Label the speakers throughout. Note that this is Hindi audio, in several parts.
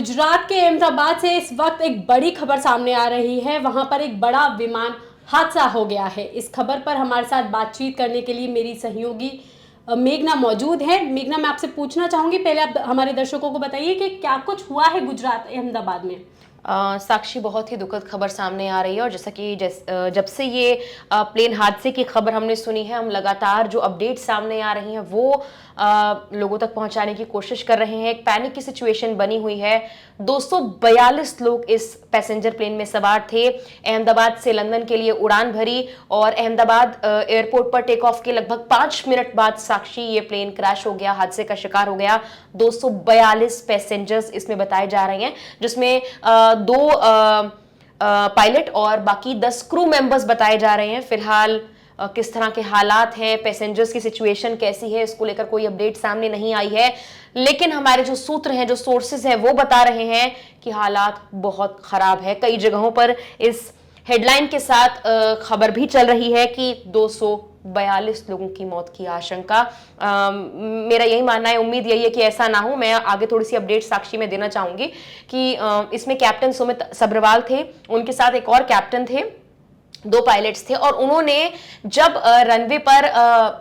Speaker 1: गुजरात के अहमदाबाद से इस वक्त एक बड़ी खबर सामने आ रही है। वहां पर एक बड़ा विमान हादसा हो गया है। इस खबर पर हमारे साथ बातचीत करने के लिए मेरी सहयोगी मेघना मौजूद है। मेघना, मैं आपसे पूछना चाहूंगी, पहले आप हमारे दर्शकों को बताइए कि क्या कुछ हुआ है गुजरात अहमदाबाद में।
Speaker 2: साक्षी, बहुत ही दुखद खबर सामने आ रही है और जैसा कि जब से ये प्लेन हादसे की खबर हमने सुनी है, हम लगातार जो अपडेट सामने आ रही हैं वो लोगों तक पहुंचाने की कोशिश कर रहे हैं। एक पैनिक की सिचुएशन बनी हुई है। 242 लोग इस पैसेंजर प्लेन में सवार थे। अहमदाबाद से लंदन के लिए उड़ान भरी और अहमदाबाद एयरपोर्ट पर टेक ऑफ के लगभग 5 मिनट बाद साक्षी ये प्लेन क्रैश हो गया, हादसे का शिकार हो गया। 242 पैसेंजर्स इसमें बताए जा रहे हैं, जिसमें दो पायलट और बाकी 10 क्रू मेंबर्स बताए जा रहे हैं। फिलहाल किस तरह के हालात हैं, पैसेंजर्स की सिचुएशन कैसी है, इसको लेकर कोई अपडेट सामने नहीं आई है। लेकिन हमारे जो सूत्र हैं, जो सोर्सेज हैं, वो बता रहे हैं कि हालात बहुत खराब है। कई जगहों पर इस हेडलाइन के साथ खबर भी चल रही है कि 242 लोगों की मौत की आशंका। मेरा यही मानना है, उम्मीद यही है कि ऐसा ना हो। मैं आगे थोड़ी सी अपडेट साक्षी में देना चाहूंगी कि इसमें कैप्टन सुमित सब्रवाल थे, उनके साथ एक और कैप्टन थे, 2 पायलट्स थे और उन्होंने जब रनवे पर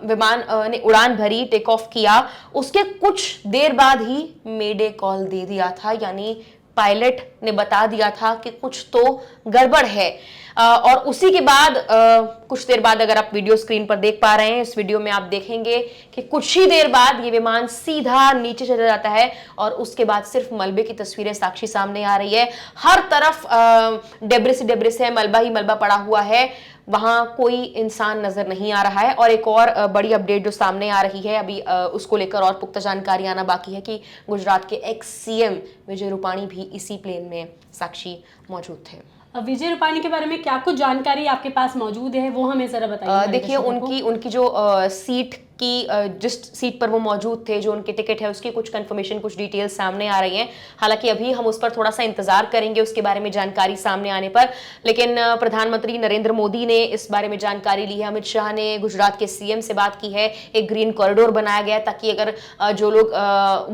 Speaker 2: विमान ने उड़ान भरी, टेक ऑफ किया, उसके कुछ देर बाद ही मेडे कॉल दे दिया था। यानी पायलट ने बता दिया था कि कुछ तो गड़बड़ है। और उसी के बाद कुछ देर बाद, अगर आप वीडियो स्क्रीन पर देख पा रहे हैं, इस वीडियो में आप देखेंगे कि कुछ ही देर बाद ये विमान सीधा नीचे चला जाता है और उसके बाद सिर्फ मलबे की तस्वीरें साक्षी सामने आ रही है। हर तरफ डेब्रिस है, मलबा ही मलबा पड़ा हुआ है, वहां कोई इंसान नजर नहीं आ रहा है। और एक और बड़ी अपडेट जो सामने आ रही है अभी, उसको लेकर और पुख्ता जानकारी आना बाकी है कि गुजरात के एक्स सीएम विजय रूपाणी भी इसी प्लेन में साक्षी मौजूद थे।
Speaker 1: विजय रूपाणी के बारे में क्या कुछ जानकारी आपके पास मौजूद है, वो हमें जरा बताइए।
Speaker 2: देखिए, उनकी जो सीट की जिस सीट पर वो मौजूद थे, जो उनकी टिकट है, उसकी कुछ कंफर्मेशन, कुछ डिटेल्स सामने आ रही हैं। हालांकि अभी हम उस पर थोड़ा सा इंतजार करेंगे उसके बारे में जानकारी सामने आने पर। लेकिन प्रधानमंत्री नरेंद्र मोदी ने इस बारे में जानकारी ली है। अमित शाह ने गुजरात के सीएम से बात की है। एक ग्रीन कॉरिडोर बनाया गया ताकि अगर जो लोग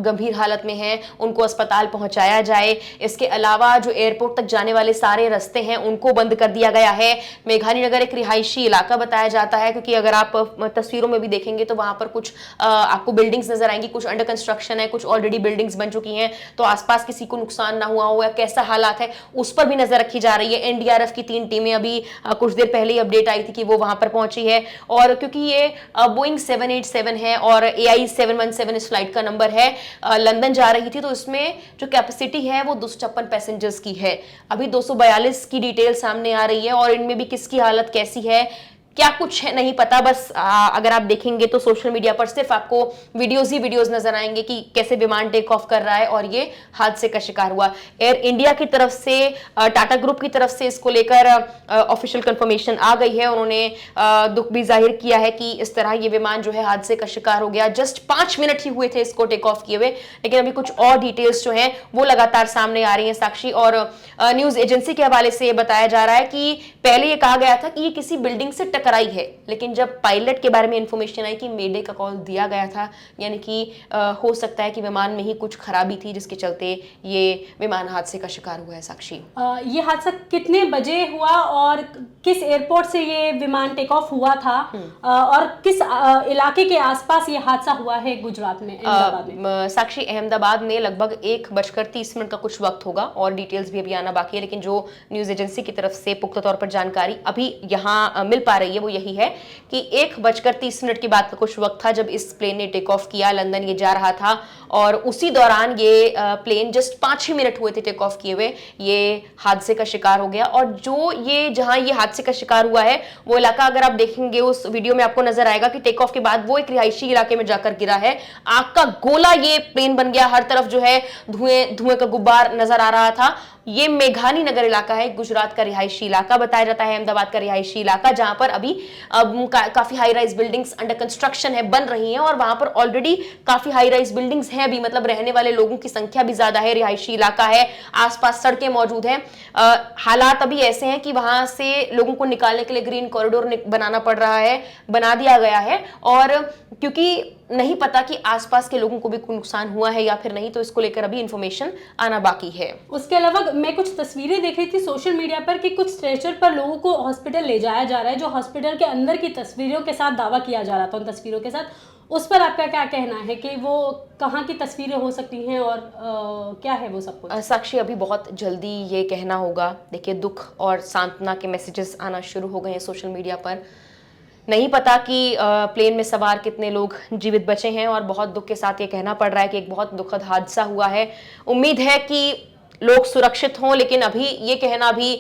Speaker 2: गंभीर हालत में हैं उनको अस्पताल पहुंचाया जाए। इसके अलावा जो एयरपोर्ट तक जाने वाले सारे रास्ते हैं उनको बंद कर दिया गया है। मेघानी नगर एक रिहायशी इलाका बताया जाता है, क्योंकि अगर आप तस्वीरों में भी देखेंगे तो वहां पर कुछ आपको बिल्डिंग्स नजर आएंगी, कुछ अंडर कंस्ट्रक्शन है, कुछ ऑलरेडी बिल्डिंग्स बन चुकी हैं। तो आसपास किसी को नुकसान ना हुआ हो या कैसा हालात है उस पर भी नजर रखी जा रही है। एनडीआरएफ की 3 टीमें अभी कुछ देर पहले ही अपडेट आई थी कि वो वहां पर पहुंची है। और क्योंकि ये बोइंग 787 है और AI 717 इस फ्लाइट का नंबर है, लंदन जा रही थी, तो इसमें जो कैपेसिटी है वो 256 पैसेंजर्स की है। अभी 242 की डिटेल सामने आ रही है और इनमें भी किसकी हालत कैसी है, क्या कुछ है नहीं पता। बस अगर आप देखेंगे तो सोशल मीडिया पर सिर्फ आपको वीडियोस ही वीडियोस नजर आएंगे कि कैसे विमान टेक ऑफ कर रहा है और ये हादसे का शिकार हुआ। एयर इंडिया की तरफ से, टाटा ग्रुप की तरफ से इसको लेकर ऑफिशियल कंफर्मेशन आ गई है। उन्होंने दुख भी जाहिर किया है कि इस तरह ये विमान जो है हादसे का शिकार हो गया। जस्ट 5 मिनट ही हुए थे इसको टेक ऑफ किए हुए, लेकिन अभी कुछ और डिटेल्स जो हैं वो लगातार सामने आ रही हैं साक्षी। और न्यूज एजेंसी के हवाले से बताया जा रहा है कि पहले ये कहा गया था कि ये किसी बिल्डिंग से टकराई है, लेकिन जब पायलट के बारे में इंफॉर्मेशन आई कि मेडे का कॉल दिया गया था, यानी कि हो सकता है कि विमान में ही कुछ खराबी थी जिसके चलते ये विमान हादसे का शिकार हुआ है साक्षी।
Speaker 1: ये हादसा कितने बजे हुआ और किस एयरपोर्ट से ये विमान टेक ऑफ हुआ था और किस इलाके के आसपास ये हादसा हुआ है गुजरात में, अहमदाबाद में?
Speaker 2: साक्षी, अहमदाबाद में लगभग 1:30 का कुछ वक्त होगा और डिटेल्स भी अभी आना बाकी है। लेकिन जो न्यूज एजेंसी की तरफ से पुख्ता तौर पर जानकारी अभी यहाँ मिल पा रही है वो यही है कि 1:30 की बात का कुछ वक्त था जब इस प्लेन ने टेक ऑफ किया। लंदन ये जा रहा था और उसी दौरान ये प्लेन जस्ट 5 ही मिनट हुए थे टेक ऑफ किए हुए, ये हादसे का शिकार हो गया। और जो ये जहां ये हादसे का शिकार हुआ है वो इलाका अगर आप देखेंगे उस वीडियो में आपको नजर आएगा कि टेक ऑफ के बाद वो एक रिहायशी इलाके में जाकर गिरा है। आग का गोला ये प्लेन बन गया, हर तरफ जो है धुएं का गुब्बार नजर आ रहा था। ये मेघानी नगर इलाका है, गुजरात का रिहायशी इलाका बताया जाता है, अहमदाबाद का रिहायशी इलाका, जहां पर अभी काफी high rise buildings under construction है, बन रही हैं और वहां पर ऑलरेडी काफी हाई राइज बिल्डिंग्स हैं भी, मतलब रहने वाले लोगों की संख्या भी ज्यादा है, रिहायशी इलाका है, आसपास सड़कें मौजूद हैं। हालात अभी ऐसे हैं कि वहां से लोगों को निकालने के लिए ग्रीन कॉरिडोर बनाना पड़ रहा है, बना दिया गया है। और क्योंकि नहीं पता कि आसपास के लोगों को भी कोई नुकसान हुआ है या फिर नहीं, तो इसको लेकर अभी इंफॉर्मेशन आना बाकी है।
Speaker 1: उसके अलावा मैं कुछ तस्वीरें देख रही थी सोशल मीडिया पर कि कुछ स्ट्रेचर पर लोगों को हॉस्पिटल ले जाया जा रहा है, जो हॉस्पिटल के अंदर की तस्वीरों के साथ दावा किया जा रहा था, उन तस्वीरों के साथ। उस पर आपका क्या कहना है कि वो कहाँ की तस्वीरें हो सकती हैं और क्या है वो सब कुछ?
Speaker 2: साक्षी, अभी बहुत जल्दी ये कहना होगा। देखिए, दुख और सांत्वना के मैसेजेस आना शुरू हो गए हैं सोशल मीडिया पर। नहीं पता कि प्लेन में सवार कितने लोग जीवित बचे हैं, और बहुत दुख के साथ ये कहना पड़ रहा है कि एक बहुत दुखद हादसा हुआ है। उम्मीद है कि लोग सुरक्षित हों, लेकिन अभी ये कहना भी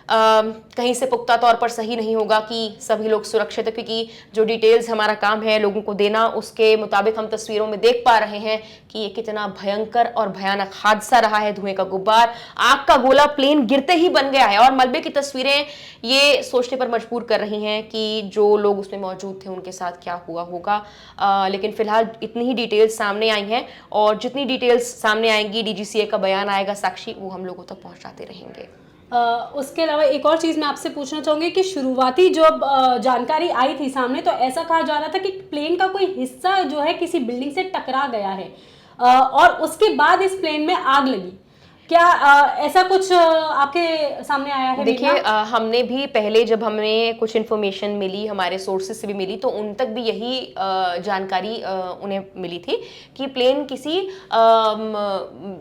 Speaker 2: कहीं से पुख्ता तौर पर सही नहीं होगा कि सभी लोग सुरक्षित है, क्योंकि जो डिटेल्स हमारा काम है लोगों को देना, उसके मुताबिक हम तस्वीरों में देख पा रहे हैं कि ये कितना भयंकर और भयानक हादसा रहा है। धुएं का गुब्बार, आग का गोला प्लेन गिरते ही बन गया है, और मलबे की तस्वीरें ये सोचने पर मजबूर कर रही हैं कि जो लोग उसमें मौजूद थे उनके साथ क्या हुआ होगा। लेकिन फिलहाल इतनी ही डिटेल्स सामने आई हैं, और जितनी डिटेल्स सामने आएंगी, डीजीसीए का बयान आएगा साक्षी, वो हम लोगों तक पहुंचाते रहेंगे।
Speaker 1: उसके अलावा एक और चीज़ मैं आपसे पूछना चाहूँगी कि शुरुआती जो जानकारी आई थी सामने, तो ऐसा कहा जा रहा था कि प्लेन का कोई हिस्सा जो है किसी बिल्डिंग से टकरा गया है, और उसके बाद इस प्लेन में आग लगी। क्या ऐसा कुछ आपके सामने आया है?
Speaker 2: देखिए, हमने भी पहले जब हमें कुछ इन्फॉर्मेशन मिली, हमारे सोर्सेज से भी मिली, तो उन तक भी यही जानकारी उन्हें मिली थी कि प्लेन किसी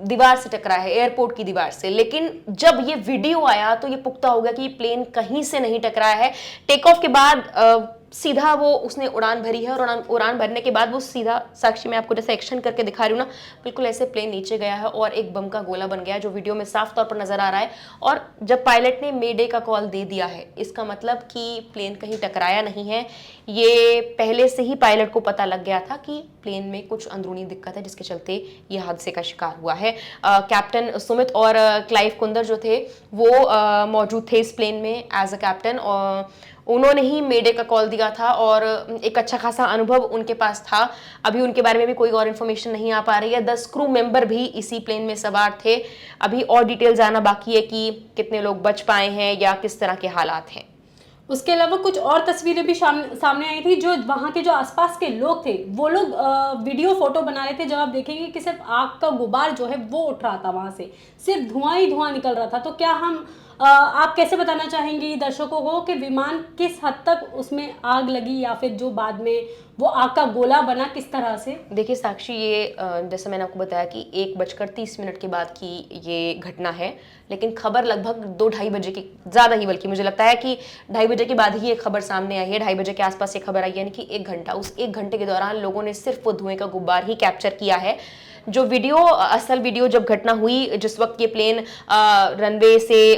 Speaker 2: दीवार से टकरा है, एयरपोर्ट की दीवार से। लेकिन जब ये वीडियो आया तो ये पुख्ता हो गया कि प्लेन कहीं से नहीं टकराया है। टेक ऑफ के बाद सीधा वो उसने उड़ान भरी है, और उड़ान भरने के बाद वो सीधा, साक्षी मैं आपको जैसे एक्शन करके दिखा रही हूँ ना, बिल्कुल ऐसे प्लेन नीचे गया है और एक बम का गोला बन गया है, जो वीडियो में साफ तौर पर नजर आ रहा है। और जब पायलट ने मेडे का कॉल दे दिया है, इसका मतलब कि प्लेन कहीं टकराया नहीं है। ये पहले से ही पायलट को पता लग गया था कि प्लेन में कुछ अंदरूनी दिक्कत है, जिसके चलते ये हादसे का शिकार हुआ है। कैप्टन सुमित और क्लाइव कुंदर जो थे वो मौजूद थे इस प्लेन में एज अ कैप्टन, और उन्होंने ही मेडे का कॉल दिया था, और एक अच्छा खासा अनुभव उनके पास था। अभी उनके बारे में भी कोई और इन्फॉर्मेशन नहीं आ पा रही है। 10 क्रू मेंबर भी इसी प्लेन में सवार थे। अभी और डिटेल्स आना बाकी है कि कितने लोग बच पाए हैं या किस तरह के हालात हैं।
Speaker 1: उसके अलावा कुछ और तस्वीरें भी सामने आई थी, जो वहाँ के जो आसपास के लोग थे वो लोग वीडियो फोटो बना रहे थे। जब आप देखेंगे कि सिर्फ आग का गुबार जो है वो उठ रहा था, वहाँ से सिर्फ धुआं ही धुआं निकल रहा था। तो क्या आप कैसे बताना चाहेंगी दर्शकों को कि विमान किस हद तक उसमें आग लगी, या फिर जो बाद में वो आग का गोला बना, किस तरह से? देखिए
Speaker 2: साक्षी, ये जैसे मैंने आपको बताया कि 1:30 के बाद की ये घटना है, लेकिन खबर लगभग 2-2:30 बजे की, ज़्यादा ही बल्कि मुझे लगता है कि 2:30 बजे के बाद ही ये खबर सामने आई है। 2:30 बजे के आसपास ये खबर आई, यानी कि 1 घंटा। उस 1 घंटे के दौरान लोगों ने सिर्फ वो धुएं का गुब्बार ही कैप्चर किया है। जो वीडियो, असल वीडियो जब घटना हुई, जिस वक्त ये प्लेन रनवे से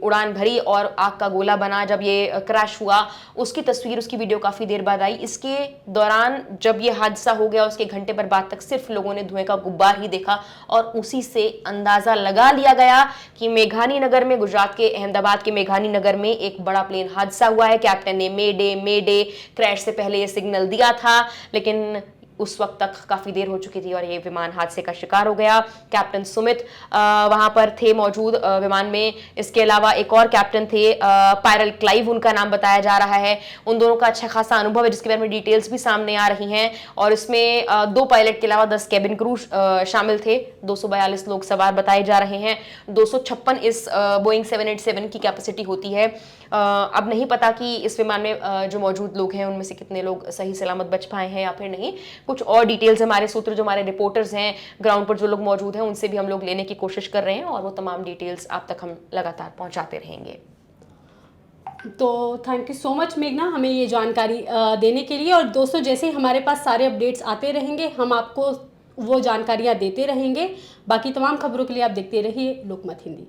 Speaker 2: उड़ान भरी और आग का गोला बना, जब ये क्रैश हुआ, उसकी तस्वीर, उसकी वीडियो काफ़ी देर बाद आई। इसके दौरान जब ये हादसा हो गया, उसके घंटे भर बाद तक सिर्फ लोगों ने धुएं का गुब्बार ही देखा, और उसी से अंदाज़ा लगा लिया गया कि मेघानी नगर में, गुजरात के अहमदाबाद के मेघानी नगर में एक बड़ा प्लेन हादसा हुआ है। कैप्टन ने मेडे मेडे क्रैश से पहले ये सिग्नल दिया था, लेकिन उस वक्त तक काफ़ी देर हो चुकी थी और ये विमान हादसे का शिकार हो गया। कैप्टन सुमित वहाँ पर थे मौजूद विमान में। इसके अलावा एक और कैप्टन थे, पायरल क्लाइव उनका नाम बताया जा रहा है। उन दोनों का अच्छा खासा अनुभव है, जिसके बारे में डिटेल्स भी सामने आ रही हैं। और इसमें 2 पायलट के अलावा 10 कैबिन क्रू शामिल थे। 242 लोग सवार बताए जा रहे हैं। 256 इस बोइंग 787 की कैपेसिटी होती है। अब नहीं पता कि इस विमान में जो मौजूद लोग हैं उनमें से कितने लोग सही सलामत बच पाए हैं या फिर नहीं। कुछ और डिटेल्स हमारे सूत्र, जो हमारे रिपोर्टर्स हैं ग्राउंड पर, जो लोग मौजूद हैं, उनसे भी हम लोग लेने की कोशिश कर रहे हैं, और वो तमाम डिटेल्स आप तक हम लगातार पहुंचाते रहेंगे।
Speaker 1: तो थैंक यू सो मच मेघना, हमें ये जानकारी देने के लिए। और दोस्तों, जैसे ही हमारे पास सारे अपडेट्स आते रहेंगे, हम आपको वो जानकारियाँ देते रहेंगे। बाकी तमाम खबरों के लिए आप देखते रहिए लोकमत हिंदी।